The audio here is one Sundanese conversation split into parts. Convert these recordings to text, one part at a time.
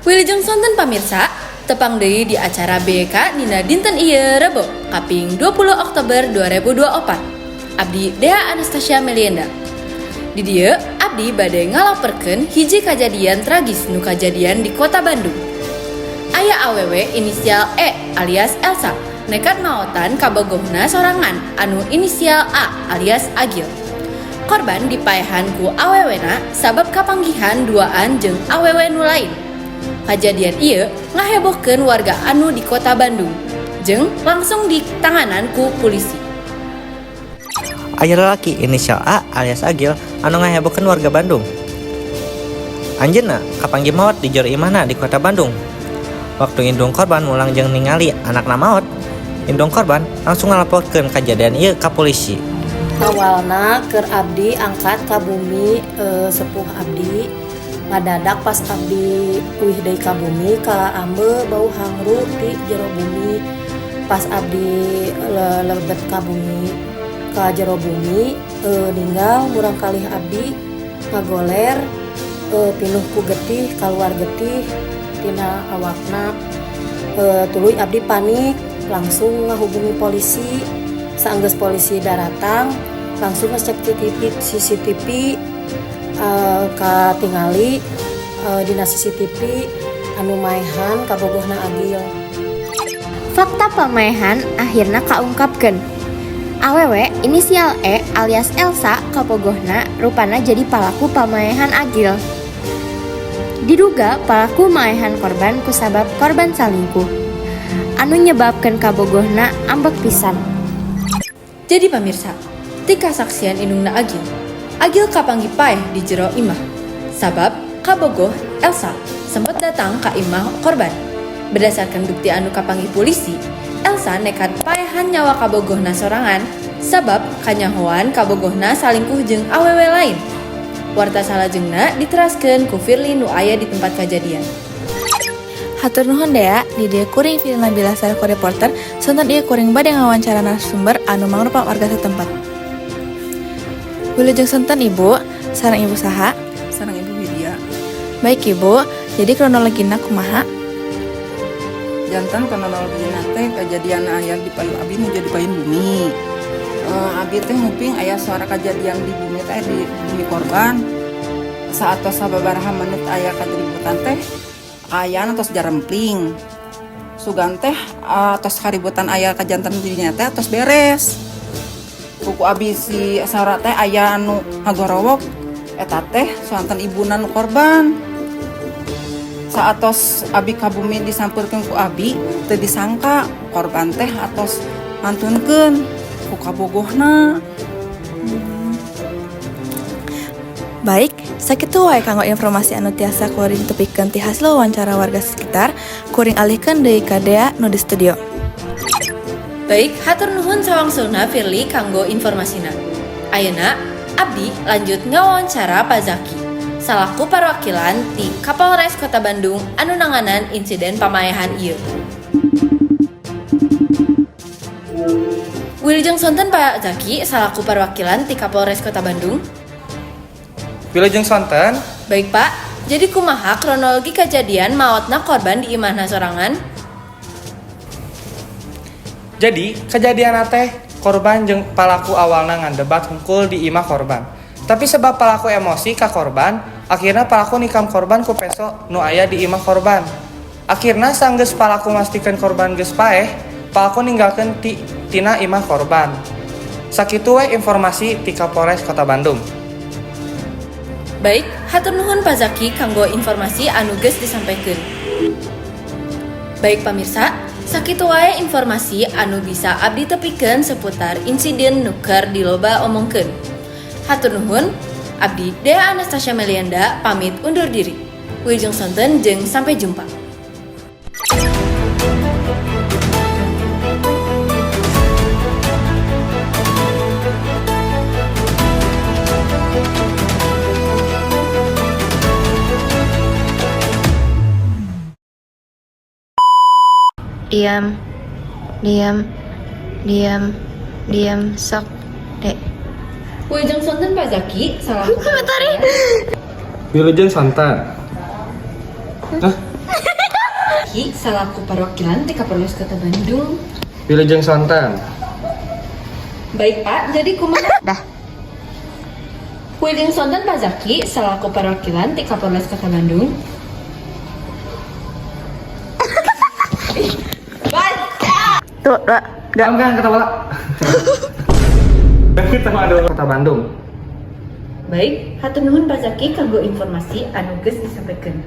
Wilujeng sonten pamirsa, tepang deui di acara BK dina dinten ieu Rebo, kaping 20 Oktober 2024. Abdi Dea Anastasia Melienda. Di dieu abdi bade ngalaporkeun hiji kajadian tragis nu kajadian di Kota Bandung. Aya awewe inisial E alias Elsa nekat maotan kabogohna sorangan anu inisial A alias Agil. Korban dipaehan ku awewena sabab kapanggihan duaan jeung awewe nu lain. Kajadian ieu ngahebohkeun warga anu di Kota Bandung jeung langsung ditanganan ku polisi. Aya lalaki inisial A alias Agil anu ngahebohkeun warga Bandung. Anjeunna kapanggih maot di jero imahna di Kota Bandung. Waktu indung korban mulang jeung ningali anakna maot, indung korban langsung ngalaporkeun kajadian ieu ka polisi. Awalna keur abdi angkat ka bumi sepuh abdi. Ngadadak pas abdi uih deui ka bumi ka ambe bau hangru ti jero bumi. Pas abdi lebet ka bumi ka jero bumi ninggal murang kalih abdi ngagoler pinuh ku getih kaluar getih tina awakna. Tuluy abdi panik langsung ngahubungi polisi. Saenggeus polisi datang langsung ngecek CCTV katingali dina CCTV anu maehan kabogohna Agil. Fakta pamaehan akhirna kaungkapkeun. Awewe inisial E alias Elsa kabogohna rupana jadi palaku pamaehan Agil. Diduga palaku maehan korban kusabab korban salingkuh anu nyebabkeun kabogohna ambek pisan. Jadi pamirsa, ti kasaksian indungna Agil kapanggih paeh di jero imah. Sabab kabogoh Elsa sempat datang ka imah korban. Berdasarkan bukti anu kapanggih polisi, Elsa nekat paehan nyawa kabogohna sorangan sabab kanyahoan kabogohna salingkuh jeung awewe lain. Warta salajengna diteraskeun ku Firly nu aya di tempat kajadian. Hatur nuhun Dea, di dieu kuring Firly Nabila selaku reporter, sonten ieu kuring bade ngawawancara narasumber anu mangrupa warga setempat. Wilujeng sonten Ibu, sareng Ibu saha? Sareng Ibu Widya. Baik Ibu, jadi kronologina kumaha? Jantan kronologina teh kejadian aya di payun abi nu jadi payun bumi. Abi teh nguping aya suara kejadian di bumi teh di bumi korban. Saatos sababaraha menit aya keributan teh ayana tos jarempling. Sugan teh tos kaributan aya kajantan dirinya teh tos beres. Buku abi si saura teh aya anu ngagorowok eta teh soanten ibuna nu korban. Saatos abi ka bumi disampeurkeun ku abi teu disangka korban teh atos ngantunkeun ku kabogohna. Baik, sakitu wae kanggo informasi anu tiasa kuring tepikeun ti hasil wawancara warga sekitar, kuring alihkeun deui ka Dea nu di studio. Baik, hatur nuhun sawangsulna Firly kanggo informasina. Ayeuna abdi lanjut ngawawancara Pak Zaki, salaku perwakilan ti Kapolres Kota Bandung anu nanganan insiden pamaehan ieu. Wilujeng sonten Pak Zaki salaku perwakilan ti Kapolres Kota Bandung. Wilujeng sonten. Baik Pak, jadi kumaha kronologi kejadian maotna korban di imahna sorangan? Jadi, kejadian teh korban jeung palaku awalna ngandebat hungkul di imah korban. Tapi sebab palaku emosi ka korban, akhirna palaku nikam korban ku peso nu aya di imah korban. Akhirna sanggeus palaku mastikeun korban geus paeh, palaku ninggalkeun tina imah korban. Sakitu we informasi ti Kapolres Kota Bandung. Baik, hatur nuhun Pak Zaki kanggo informasi anu geus disampaikeun. Baik pamirsa, sakitu wae informasi anu bisa abdi tepikeun seputar insiden nu keur diloba omongkeun. Hatur nuhun, abdi Dea Anastasia Melienda pamit undur diri. Wilujeng sonten jeung sampai jumpa. Diam, sok, Dek. Wilujeng sonten Pak Zaki, salah Wilujeng sonten. Hah? Zaki salaku perwakilan TK Polres Kota Bandung. Wilujeng Sonten. Baik Pak, jadi kumaha? Dah. Wilujeng Sonten Pak Zaki salaku perwakilan TK Polres Kota Bandung. Tuh, Enggak kata bola. Kita ada Kota Bandung. Baik, hatur nuhun Pak Zaki kanggo informasi anu geus disampaikan.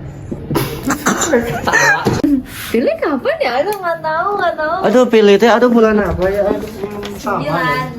Pilih kapan ya? Aduh nggak tahu. Aduh pilih teh, aduh bulan apa ya? Sembilan.